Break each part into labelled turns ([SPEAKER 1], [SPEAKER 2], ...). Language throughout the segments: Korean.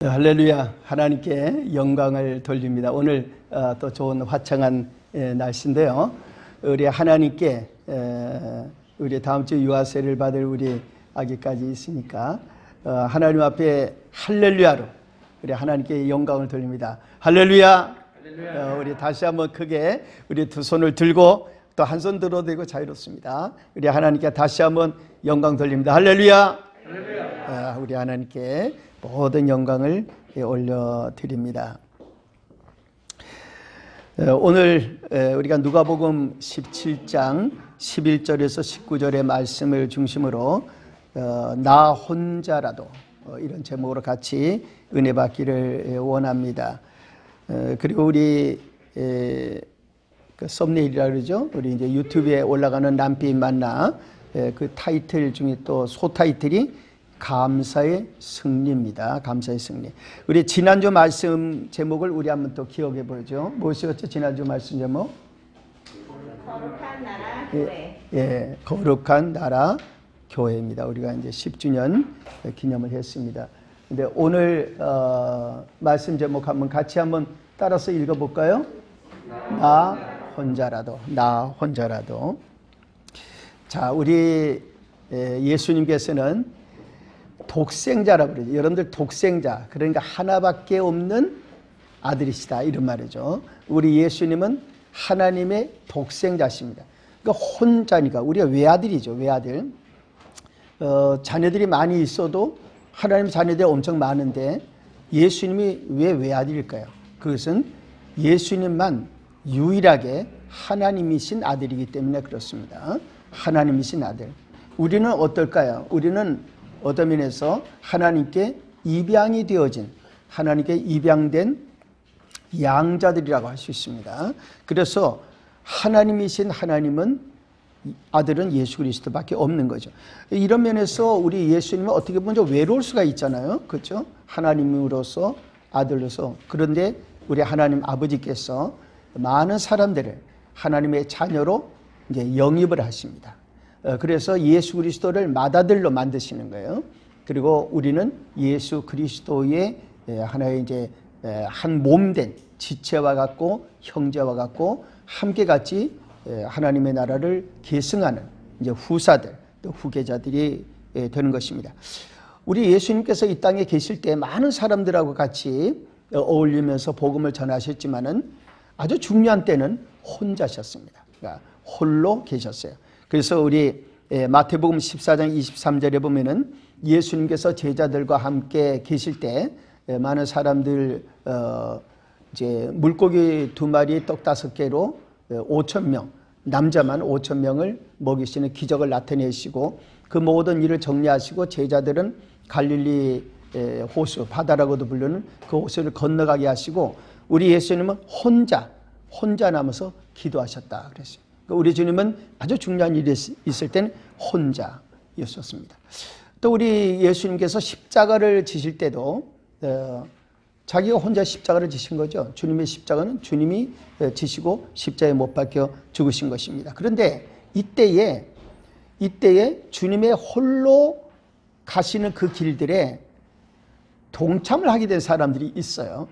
[SPEAKER 1] 할렐루야, 하나님께 영광을 돌립니다. 오늘 또 좋은 화창한 날씨인데요. 우리 하나님께 우리 다음 주 유아세를 받을 우리 아기까지 있으니까 하나님 앞에 할렐루야로 우리 하나님께 영광을 돌립니다. 할렐루야. 우리 다시 한번 크게 우리 두 손을 들고 또 한 손 들어도 되고 자유롭습니다. 우리 하나님께 다시 한번 영광 돌립니다. 할렐루야. 할렐루야. 우리 하나님께 모든 영광을 올려드립니다. 오늘 우리가 누가복음 17장 11절에서 19절의 말씀을 중심으로 나 혼자라도 이런 제목으로 같이 은혜 받기를 원합니다. 그리고 우리 그 썸네일이라 그러죠. 우리 이제 유튜브에 올라가는 남빛 만나 그 타이틀 중에 또 소타이틀이 감사의 승리입니다. 감사의 승리. 우리 지난주 말씀 제목을 우리 한번 또 기억해 보죠. 무엇이었죠? 지난주 말씀 제목?
[SPEAKER 2] 거룩한 나라 교회.
[SPEAKER 1] 예, 거룩한 나라 교회입니다. 우리가 이제 10주년 기념을 했습니다. 근데 오늘 말씀 제목 한번 같이 한번 따라서 읽어볼까요? 나 혼자라도. 자, 우리 예수님께서는 독생자라고 그러죠. 여러분들 독생자, 그러니까 하나밖에 없는 아들이시다 이런 말이죠. 우리 예수님은 하나님의 독생자십니다. 그러니까 혼자니까 우리가 외아들이죠. 외아들. 자녀들이 많이 있어도 하나님 자녀들이 엄청 많은데 예수님이 왜 외아들일까요? 그것은 예수님만 유일하게 하나님이신 아들이기 때문에 그렇습니다. 하나님이신 아들. 우리는 어떨까요? 우리는 어떤 면에서 하나님께 입양이 되어진, 하나님께 입양된 양자들이라고 할 수 있습니다. 그래서 하나님이신 하나님은 아들은 예수 그리스도밖에 없는 거죠. 이런 면에서 우리 예수님은 어떻게 보면 좀 외로울 수가 있잖아요. 그렇죠? 하나님으로서 아들로서. 그런데 우리 하나님 아버지께서 많은 사람들을 하나님의 자녀로 이제 영입을 하십니다. 그래서 예수 그리스도를 맏아들로 만드시는 거예요. 그리고 우리는 예수 그리스도의 하나의 이제 한 몸된 지체와 같고 형제와 같고 함께 같이 하나님의 나라를 계승하는 이제 후사들 또 후계자들이 되는 것입니다. 우리 예수님께서 이 땅에 계실 때 많은 사람들하고 같이 어울리면서 복음을 전하셨지만은 아주 중요한 때는 혼자셨습니다. 그러니까 홀로 계셨어요. 그래서 우리 마태복음 14장 23절에 보면은 예수님께서 제자들과 함께 계실 때 많은 사람들 이제 물고기 2마리 떡 5개로 5,000명 남자만 5,000명을 먹이시는 기적을 나타내시고 그 모든 일을 정리하시고 제자들은 갈릴리 호수 바다라고도 부르는 그 호수를 건너가게 하시고 우리 예수님은 혼자 남아서 기도하셨다 그랬어요. 우리 주님은 아주 중요한 일이 있을 때는 혼자였었습니다. 또 우리 예수님께서 십자가를 지실 때도 자기가 혼자 십자가를 지신 거죠. 주님의 십자가는 주님이 지시고 십자가에 못 박혀 죽으신 것입니다. 그런데 이때에 주님의 홀로 가시는 그 길들에 동참을 하게 된 사람들이 있어요.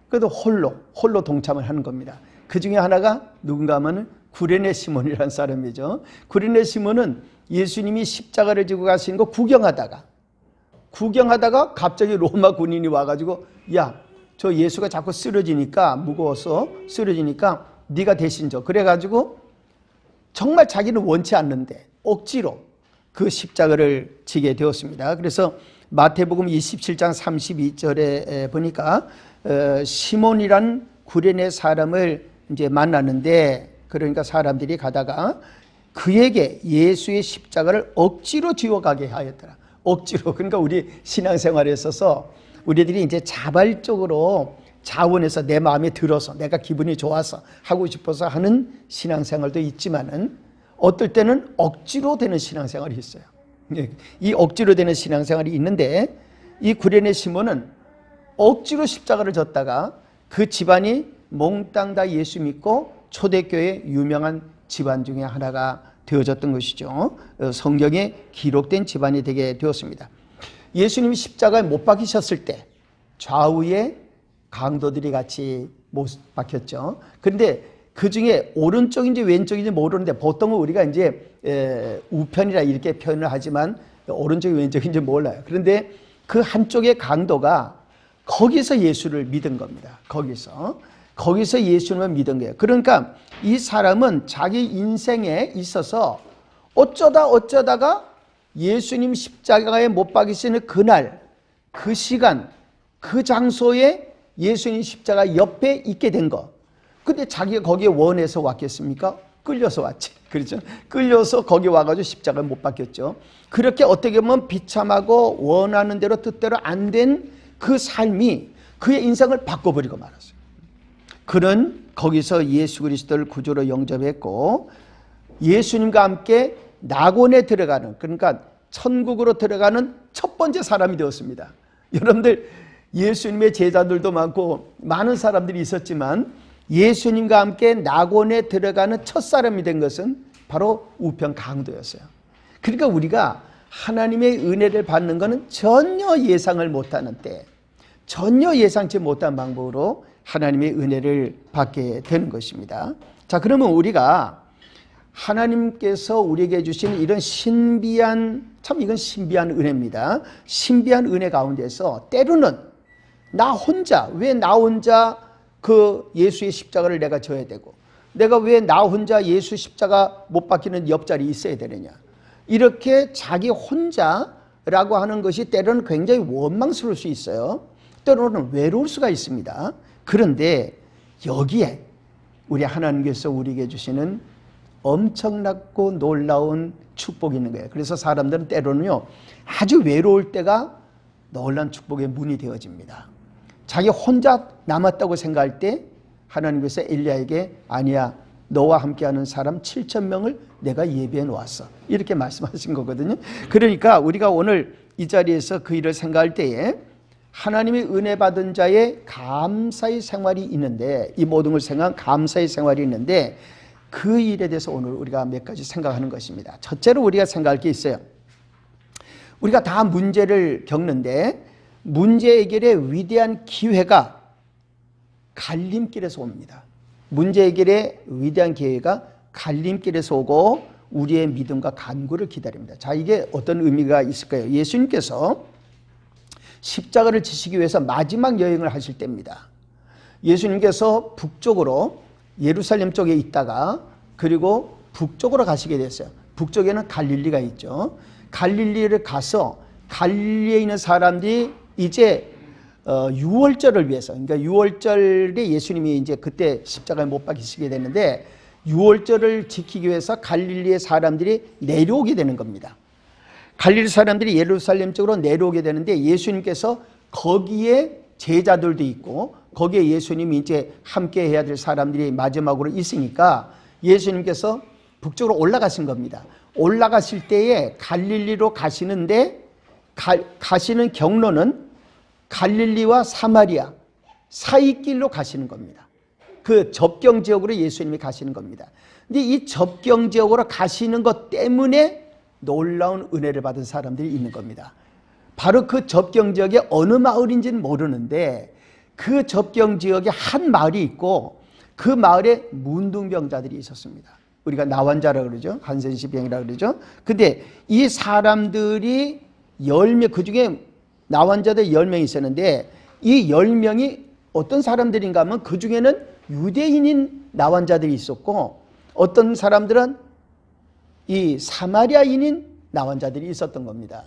[SPEAKER 1] 그래도 홀로 동참을 하는 겁니다. 그 중에 하나가 누군가 하면은 구레네 시몬이라는 사람이죠. 구레네 시몬은 예수님이 십자가를 지고 가시는 거 구경하다가 갑자기 로마 군인이 와가지고 야, 저 예수가 자꾸 쓰러지니까 무거워서 쓰러지니까 네가 대신 져. 그래가지고 정말 자기는 원치 않는데 억지로 그 십자가를 지게 되었습니다. 그래서 마태복음 27장 32절에 보니까 시몬이란 구레네 사람을 이제 만나는데 그러니까 사람들이 가다가 그에게 예수의 십자가를 억지로 지워가게 하였더라. 억지로. 그러니까 우리 신앙생활에 있어서 우리들이 이제 자발적으로 자원해서 내 마음에 들어서 내가 기분이 좋아서 하고 싶어서 하는 신앙생활도 있지만은 어떨 때는 억지로 되는 신앙생활이 있어요. 이 억지로 되는 신앙생활이 있는데 이 구레네 시몬은 억지로 십자가를 졌다가 그 집안이 몽땅 다 예수 믿고 초대교회 유명한 집안 중에 하나가 되어졌던 것이죠. 성경에 기록된 집안이 되게 되었습니다. 예수님이 십자가에 못 박히셨을 때 좌우에 강도들이 같이 못 박혔죠. 그런데 그 중에 오른쪽인지 왼쪽인지 모르는데 보통은 우리가 이제 우편이라 이렇게 표현을 하지만 오른쪽이 왼쪽인지 몰라요. 그런데 그 한쪽의 강도가 거기서 예수를 믿은 겁니다. 거기서 예수님을 믿은 거예요. 그러니까 이 사람은 자기 인생에 있어서 어쩌다가 예수님 십자가에 못 박히시는 그날, 그 시간, 그 장소에 예수님 십자가 옆에 있게 된 거. 근데 자기가 거기에 원해서 왔겠습니까? 끌려서 왔지. 그렇죠? 끌려서 거기 와가지고 십자가에 못 박혔죠. 그렇게 어떻게 보면 비참하고 원하는 대로 뜻대로 안 된 그 삶이 그의 인생을 바꿔버리고 말았어요. 그는 거기서 예수 그리스도를 구주로 영접했고 예수님과 함께 낙원에 들어가는, 그러니까 천국으로 들어가는 첫 번째 사람이 되었습니다. 여러분들, 예수님의 제자들도 많고 많은 사람들이 있었지만 예수님과 함께 낙원에 들어가는 첫 사람이 된 것은 바로 우편 강도였어요. 그러니까 우리가 하나님의 은혜를 받는 것은 전혀 예상을 못하는 때, 전혀 예상치 못한 방법으로 하나님의 은혜를 받게 되는 것입니다. 자, 그러면 우리가 하나님께서 우리에게 주시는 이런 신비한, 참 이건 신비한 은혜입니다. 신비한 은혜 가운데서 때로는 왜 나 혼자 그 예수의 십자가를 내가 져야 되고, 내가 왜 나 혼자 예수 십자가 못 박히는 옆자리에 있어야 되느냐, 이렇게 자기 혼자라고 하는 것이 때로는 굉장히 원망스러울 수 있어요. 때로는 외로울 수가 있습니다. 그런데 여기에 우리 하나님께서 우리에게 주시는 엄청나고 놀라운 축복이 있는 거예요. 그래서 사람들은 때로는요, 아주 외로울 때가 놀라운 축복의 문이 되어집니다. 자기 혼자 남았다고 생각할 때 하나님께서 엘리야에게 아니야, 너와 함께하는 사람 7,000명을 내가 예비해 놓았어, 이렇게 말씀하신 거거든요. 그러니까 우리가 오늘 이 자리에서 그 일을 생각할 때에 하나님의 은혜 받은 자의 감사의 생활이 있는데, 이 모든 걸 생각한 감사의 생활이 있는데, 그 일에 대해서 오늘 우리가 몇 가지 생각하는 것입니다. 첫째로 우리가 생각할 게 있어요. 우리가 다 문제를 겪는데 문제 해결의 위대한 기회가 갈림길에서 옵니다. 문제 해결의 위대한 기회가 갈림길에서 오고 우리의 믿음과 간구를 기다립니다. 자, 이게 어떤 의미가 있을까요? 예수님께서 십자가를 지시기 위해서 마지막 여행을 하실 때입니다. 예수님께서 북쪽으로 예루살렘 쪽에 있다가 그리고 북쪽으로 가시게 됐어요. 북쪽에는 갈릴리가 있죠. 갈릴리를 가서 갈릴리에 있는 사람들이 이제 유월절을 위해서, 그러니까 유월절에 예수님이 이제 그때 십자가에 못 박히시게 되는데 유월절을 지키기 위해서 갈릴리의 사람들이 내려오게 되는 겁니다. 갈릴리 사람들이 예루살렘 쪽으로 내려오게 되는데 예수님께서 거기에 제자들도 있고 거기에 예수님이 이제 함께 해야 될 사람들이 마지막으로 있으니까 예수님께서 북쪽으로 올라가신 겁니다. 올라가실 때에 갈릴리로 가시는데 가시는 경로는 갈릴리와 사마리아 사이길로 가시는 겁니다. 그 접경 지역으로 예수님이 가시는 겁니다. 근데 이 접경 지역으로 가시는 것 때문에 놀라운 은혜를 받은 사람들이 있는 겁니다. 바로 그 접경 지역에 어느 마을인지는 모르는데 그 접경 지역에 한 마을이 있고 그 마을에 문둥병자들이 있었습니다. 우리가 나환자라 그러죠. 한센시병이라 그러죠. 근데 이 사람들이 10명, 그 중에 나환자들 10명이 있었는데 이 10명이 어떤 사람들인가 하면 그 중에는 유대인인 나환자들이 있었고 어떤 사람들은 이 사마리아인인 나환자들이 있었던 겁니다.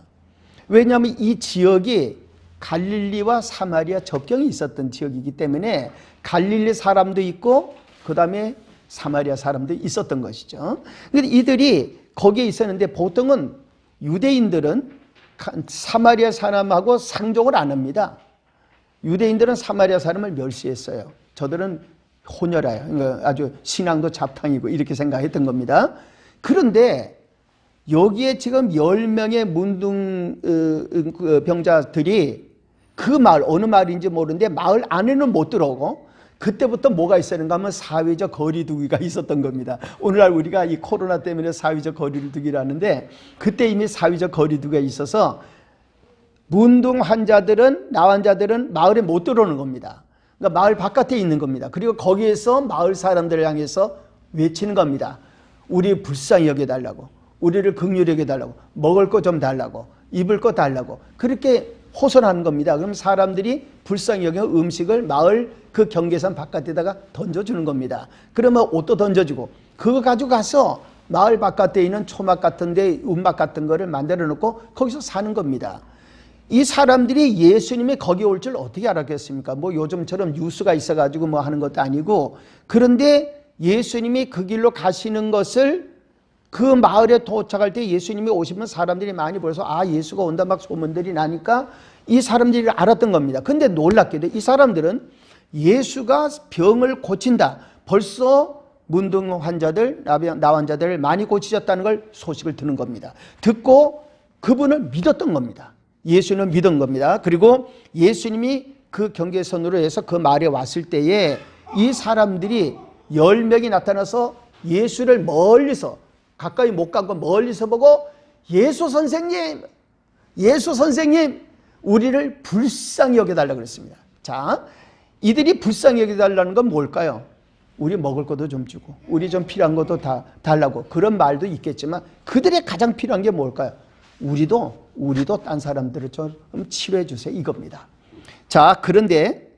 [SPEAKER 1] 왜냐하면 이 지역이 갈릴리와 사마리아 접경이 있었던 지역이기 때문에 갈릴리 사람도 있고 그 다음에 사마리아 사람도 있었던 것이죠. 그런데 이들이 거기에 있었는데 보통은 유대인들은 사마리아 사람하고 상종을 안 합니다. 유대인들은 사마리아 사람을 멸시했어요. 저들은 혼혈아요. 아주 신앙도 잡탕이고 이렇게 생각했던 겁니다. 그런데 여기에 지금 10명의 문둥병자들이 그 마을, 어느 마을인지 모르는데 마을 안에는 못 들어오고 그때부터 뭐가 있었는가 하면 사회적 거리두기가 있었던 겁니다. 오늘날 우리가 이 코로나 때문에 사회적 거리두기를 하는데 그때 이미 사회적 거리두기가 있어서 문둥 환자들은, 나환자들은 마을에 못 들어오는 겁니다. 그러니까 마을 바깥에 있는 겁니다. 그리고 거기에서 마을 사람들을 향해서 외치는 겁니다. 우리 불쌍히 여겨달라고, 우리를 긍휼히 여겨달라고, 먹을 거 좀 달라고, 입을 거 달라고, 그렇게 호소하는 겁니다. 그럼 사람들이 불쌍히 여겨 음식을 마을 그 경계선 바깥에다가 던져주는 겁니다. 그러면 옷도 던져주고, 그거 가지고 가서 마을 바깥에 있는 초막 같은 데 움막 같은 거를 만들어 놓고 거기서 사는 겁니다. 이 사람들이 예수님이 거기 올 줄 어떻게 알았겠습니까? 뭐 요즘처럼 뉴스가 있어가지고 뭐 하는 것도 아니고, 그런데 예수님이 그 길로 가시는 것을 그 마을에 도착할 때 예수님이 오시면 사람들이 많이 보여서 아, 예수가 온다 막 소문들이 나니까 이 사람들이 알았던 겁니다. 근데 놀랍게도 이 사람들은 예수가 병을 고친다, 벌써 문둥 환자들, 나환자들을 많이 고치셨다는 걸 소식을 듣는 겁니다. 듣고 그분을 믿었던 겁니다. 예수는 믿은 겁니다. 그리고 예수님이 그 경계선으로 해서 그 마을에 왔을 때에 이 사람들이 10명이 나타나서 예수를 멀리서, 가까이 못 가고 멀리서 보고 예수 선생님, 예수 선생님, 우리를 불쌍히 여겨달라고 그랬습니다. 자, 이들이 불쌍히 여겨달라는 건 뭘까요? 우리 먹을 것도 좀 주고, 우리 좀 필요한 것도 다 달라고, 그런 말도 있겠지만 그들의 가장 필요한 게 뭘까요? 우리도 딴 사람들을 좀 치료해 주세요, 이겁니다. 자, 그런데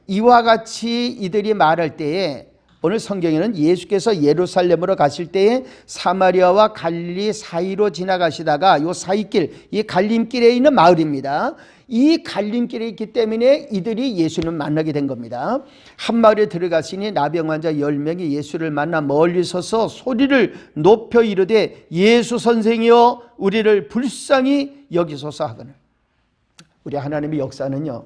[SPEAKER 1] 이와 같이 이들이 말할 때에 오늘 성경에는 예수께서 예루살렘으로 가실 때에 사마리아와 갈릴리 사이로 지나가시다가 요 사이길, 이 갈림길에 있는 마을입니다. 이 갈림길에 있기 때문에 이들이 예수님을 만나게 된 겁니다. 한 마을에 들어가시니 나병 환자 10명이 예수를 만나 멀리 서서 소리를 높여 이르되 예수 선생이여 우리를 불쌍히 여기소서 하거늘. 우리 하나님의 역사는요,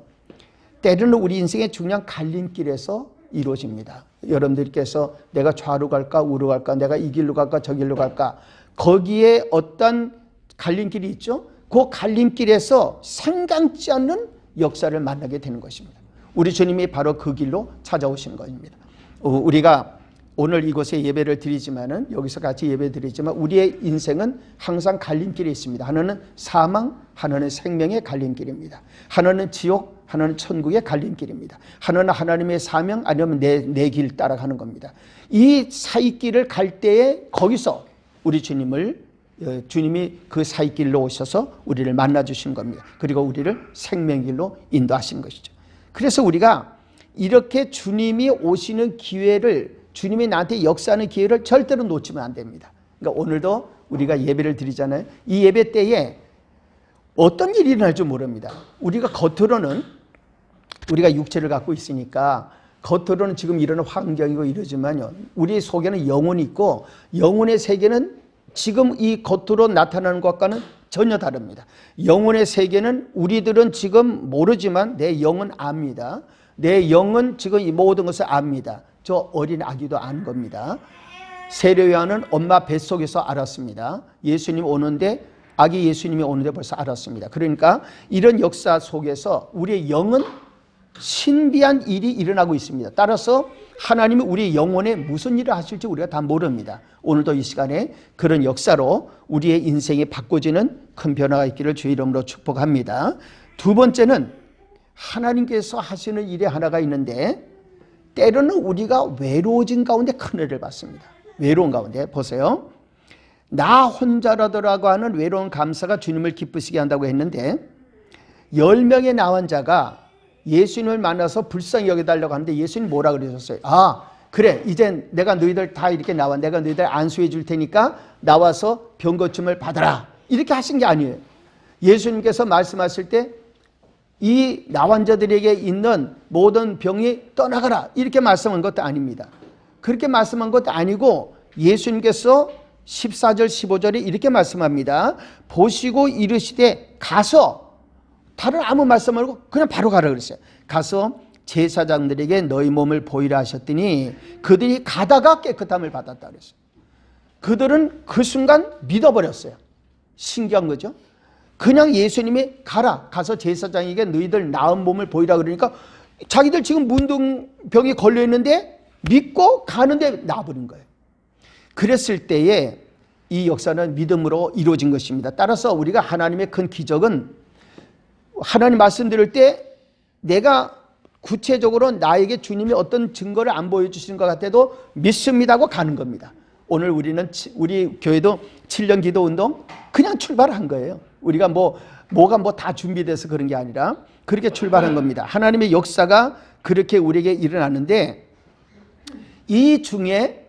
[SPEAKER 1] 때로는 우리 인생의 중요한 갈림길에서 이루어집니다. 여러분들께서 내가 좌로 갈까 우로 갈까, 내가 이 길로 갈까 저 길로 갈까, 거기에 어떤 갈림길이 있죠. 그 갈림길에서 생각지 않는 역사를 만나게 되는 것입니다. 우리 주님이 바로 그 길로 찾아오시는 것입니다. 우리가 오늘 이곳에 예배를 드리지만은, 여기서 같이 예배 드리지만 우리의 인생은 항상 갈림길이 있습니다. 하나는 사망, 하나는 생명의 갈림길입니다. 하나는 지옥, 하나는 천국의 갈림길입니다. 하나는 하나님의 사명, 아니면 내 길 따라가는 겁니다. 이 사이길을 갈 때에 거기서 우리 주님이 그 사이길로 오셔서 우리를 만나 주신 겁니다. 그리고 우리를 생명길로 인도하시는 것이죠. 그래서 우리가 이렇게 주님이 오시는 기회를, 주님이 나한테 역사하는 기회를 절대로 놓치면 안 됩니다. 그러니까 오늘도 우리가 예배를 드리잖아요. 이 예배 때에 어떤 일이 일어날 줄 모릅니다. 우리가 겉으로는, 우리가 육체를 갖고 있으니까 겉으로는 지금 이런 환경이고 이러지만요, 우리 속에는 영혼이 있고, 영혼의 세계는 지금 이 겉으로 나타나는 것과는 전혀 다릅니다. 영혼의 세계는 우리들은 지금 모르지만 내 영은 압니다. 내 영은 지금 이 모든 것을 압니다. 저 어린 아기도 아는 겁니다. 세례요한은 엄마 뱃속에서 알았습니다. 예수님 오는데, 아기 예수님이 오는데 벌써 알았습니다. 그러니까 이런 역사 속에서 우리의 영은 신비한 일이 일어나고 있습니다. 따라서 하나님이 우리 영혼에 무슨 일을 하실지 우리가 다 모릅니다. 오늘도 이 시간에 그런 역사로 우리의 인생이 바꿔지는 큰 변화가 있기를 주의 이름으로 축복합니다. 두 번째는 하나님께서 하시는 일이 하나가 있는데, 때로는 우리가 외로워진 가운데 큰 은혜를 받습니다. 외로운 가운데 보세요. 나 혼자라더라고 하는 외로운 감사가 주님을 기쁘시게 한다고 했는데, 10명의 나환자가 예수님을 만나서 불쌍히 여겨달라고 하는데 예수님 뭐라 그러셨어요? 아, 그래, 이제 내가 너희들 다 이렇게 나와, 내가 너희들 안수해 줄 테니까 나와서 병 고침을 받아라, 이렇게 하신 게 아니에요. 예수님께서 말씀하실 때 이 나환자들에게 있는 모든 병이 떠나가라, 이렇게 말씀한 것도 아닙니다. 그렇게 말씀한 것도 아니고 예수님께서 14절 15절에 이렇게 말씀합니다. 보시고 이르시되 가서, 다른 아무 말씀 말고 그냥 바로 가라 그랬어요. 가서 제사장들에게 너희 몸을 보이라 하셨더니 그들이 가다가 깨끗함을 받았다 그랬어요. 그들은 그 순간 믿어버렸어요. 신기한 거죠. 그냥 예수님이 가서 제사장에게 너희들 나은 몸을 보이라 그러니까 자기들 지금 문둥병이 걸려있는데 믿고 가는데 나아버린 거예요. 그랬을 때에 이 역사는 믿음으로 이루어진 것입니다. 따라서 우리가 하나님의 큰 기적은 하나님 말씀 들을 때 내가 구체적으로 나에게 주님이 어떤 증거를 안 보여주시는 것 같아도 믿습니다고 가는 겁니다. 오늘 우리 교회도 7년 기도 운동 그냥 출발한 거예요. 우리가 뭐가 다 준비돼서 그런 게 아니라 그렇게 출발한 겁니다. 하나님의 역사가 그렇게 우리에게 일어나는데 이 중에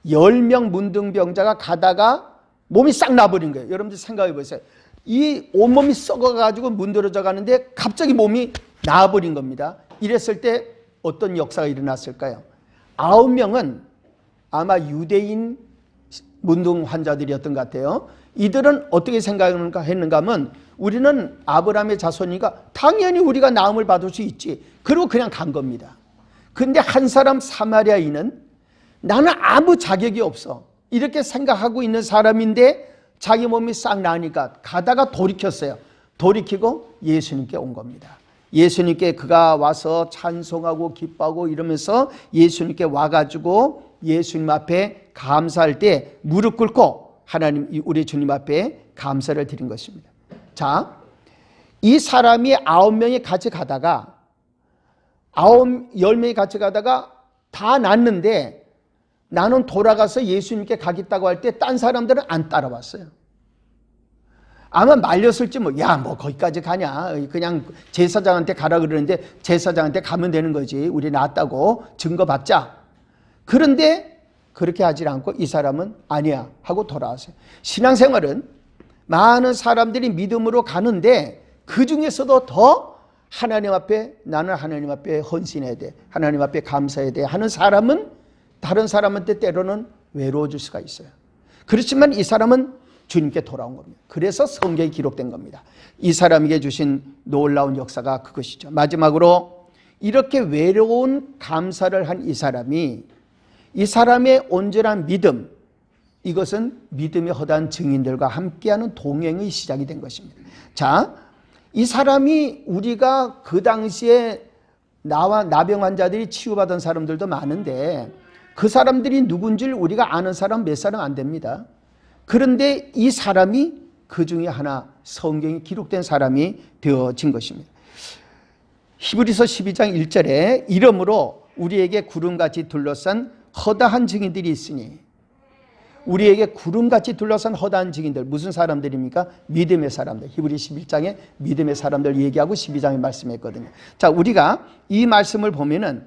[SPEAKER 1] 10명 문둥병자가 가다가 몸이 싹 나버린 거예요. 여러분들 생각해 보세요. 이 온몸이 썩어가지고 문드러져 가는데 갑자기 몸이 나아버린 겁니다. 이랬을 때 어떤 역사가 일어났을까요? 9명은 아마 유대인 문둥 환자들이었던 것 같아요. 이들은 어떻게 생각했는가 하면 우리는 아브라함의 자손이니까 당연히 우리가 나음을 받을 수 있지. 그리고 그냥 간 겁니다. 근데 한 사람 사마리아인은 나는 아무 자격이 없어. 이렇게 생각하고 있는 사람인데 자기 몸이 싹 나니까 가다가 돌이켰어요. 돌이키고 예수님께 온 겁니다. 예수님께 그가 와서 찬송하고 기뻐하고 이러면서 예수님께 와가지고 예수님 앞에 감사할 때 무릎 꿇고 하나님 우리 주님 앞에 감사를 드린 것입니다. 자, 이 사람이 9명이 같이 가다가 10명이 같이 가다가 다 났는데 나는 돌아가서 예수님께 가겠다고 할 때 딴 사람들은 안 따라왔어요. 아마 말렸을지 거기까지 가냐. 그냥 제사장한테 가라 그러는데 제사장한테 가면 되는 거지. 우리 낫다고 증거 받자. 그런데 그렇게 하지 않고 이 사람은 아니야 하고 돌아왔어요. 신앙생활은 많은 사람들이 믿음으로 가는데 그 중에서도 더 하나님 앞에 나는 하나님 앞에 헌신해야 돼. 하나님 앞에 감사해야 돼 하는 사람은 다른 사람한테 때로는 외로워질 수가 있어요. 그렇지만 이 사람은 주님께 돌아온 겁니다. 그래서 성경에 기록된 겁니다. 이 사람에게 주신 놀라운 역사가 그것이죠. 마지막으로 이렇게 외로운 감사를 한 이 사람의 온전한 믿음, 이것은 믿음의 허다한 증인들과 함께하는 동행의 시작이 된 것입니다. 자, 이 사람이 우리가 그 당시에 나병 환자들이 치유받은 사람들도 많은데 그 사람들이 누군지를 우리가 아는 사람 몇 사람 안 됩니다. 그런데 이 사람이 그 중에 하나 성경에 기록된 사람이 되어진 것입니다. 히브리서 12장 1절에 이러므로 우리에게 구름같이 둘러싼 허다한 증인들이 있으니, 우리에게 구름같이 둘러싼 허다한 증인들, 무슨 사람들입니까? 믿음의 사람들. 히브리 11장에 믿음의 사람들 얘기하고 12장에 말씀했거든요. 자, 우리가 이 말씀을 보면은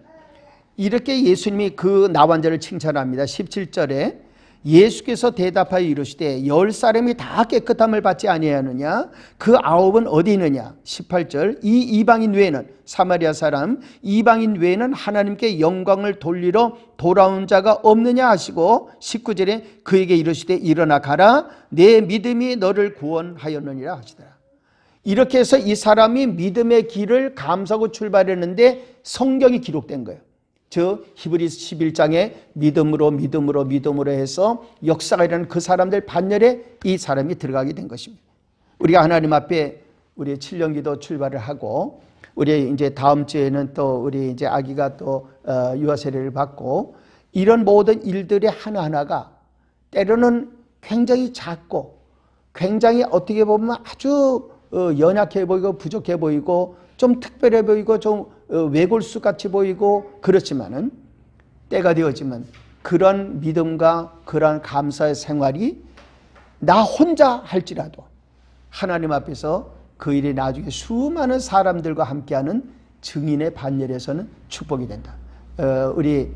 [SPEAKER 1] 이렇게 예수님이 그 나환자를 칭찬합니다. 17절에 예수께서 대답하여 이르시되 10사람이 다 깨끗함을 받지 아니하느냐? 그 9은 어디 있느냐? 18절 이 이방인 외에는, 사마리아 사람 이방인 외에는 하나님께 영광을 돌리러 돌아온 자가 없느냐 하시고 19절에 그에게 이르시되 일어나 가라 내 믿음이 너를 구원하였느니라 하시더라. 이렇게 해서 이 사람이 믿음의 길을 감사하고 출발했는데 성경이 기록된 거예요. 저 히브리서 11장에 믿음으로 해서 역사가 일어나는 그 사람들 반열에 이 사람이 들어가게 된 것입니다. 우리가 하나님 앞에 우리 7년 기도 출발을 하고 우리 이제 다음 주에는 또 우리 이제 아기가 또 유아 세례를 받고 이런 모든 일들의 하나하나가 때로는 굉장히 작고 굉장히 어떻게 보면 아주 연약해 보이고 부족해 보이고 좀 특별해 보이고 좀 외골수 같이 보이고 그렇지만은 때가 되어지면 그런 믿음과 그런 감사의 생활이 나 혼자 할지라도 하나님 앞에서 그 일이 나중에 수많은 사람들과 함께하는 증인의 반열에서는 축복이 된다. 우리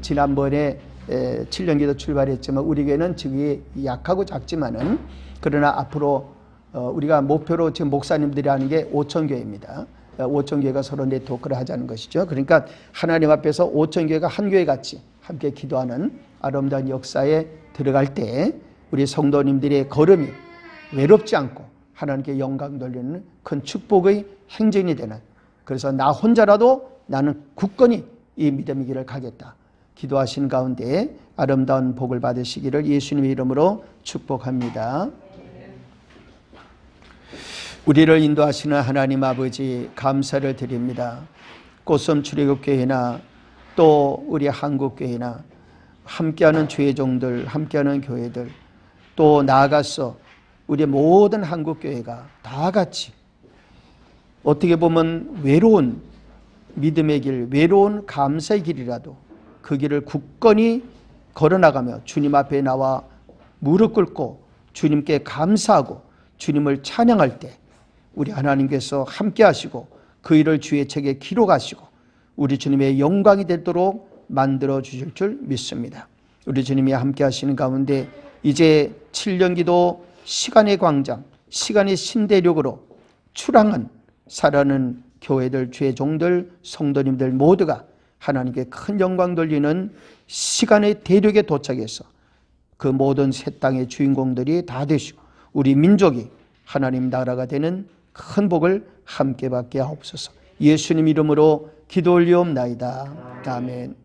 [SPEAKER 1] 지난번에 7년 기도 출발했지만 우리 교회는 증이 약하고 작지만은 그러나 앞으로 우리가 목표로 지금 목사님들이 하는 게 5,000교회입니다. 5,000교회가 서로 네트워크를 하자는 것이죠. 그러니까 하나님 앞에서 5,000교회가 한 교회 같이 함께 기도하는 아름다운 역사에 들어갈 때 우리 성도님들의 걸음이 외롭지 않고 하나님께 영광 돌리는 큰 축복의 행진이 되는, 그래서 나 혼자라도 나는 굳건히 이 믿음의 길을 가겠다 기도하신 가운데 아름다운 복을 받으시기를 예수님의 이름으로 축복합니다. 우리를 인도하시는 하나님 아버지 감사를 드립니다. 꽃섬 출애굽교회나 또 우리 한국교회나 함께하는 주의 종들, 함께하는 교회들, 또 나아가서 우리 모든 한국교회가 다 같이 어떻게 보면 외로운 믿음의 길, 외로운 감사의 길이라도 그 길을 굳건히 걸어나가며 주님 앞에 나와 무릎 꿇고 주님께 감사하고 주님을 찬양할 때 우리 하나님께서 함께 하시고 그 일을 주의 책에 기록하시고 우리 주님의 영광이 되도록 만들어 주실 줄 믿습니다. 우리 주님이 함께 하시는 가운데 이제 7년 기도 시간의 광장, 시간의 신대륙으로 출항한 살아가는 교회들, 주의 종들, 성도님들 모두가 하나님께 큰 영광 돌리는 시간의 대륙에 도착해서 그 모든 새 땅의 주인공들이 다 되시고 우리 민족이 하나님 나라가 되는 큰 복을 함께 받게 하옵소서. 예수님 이름으로 기도 올리옵나이다. 아멘.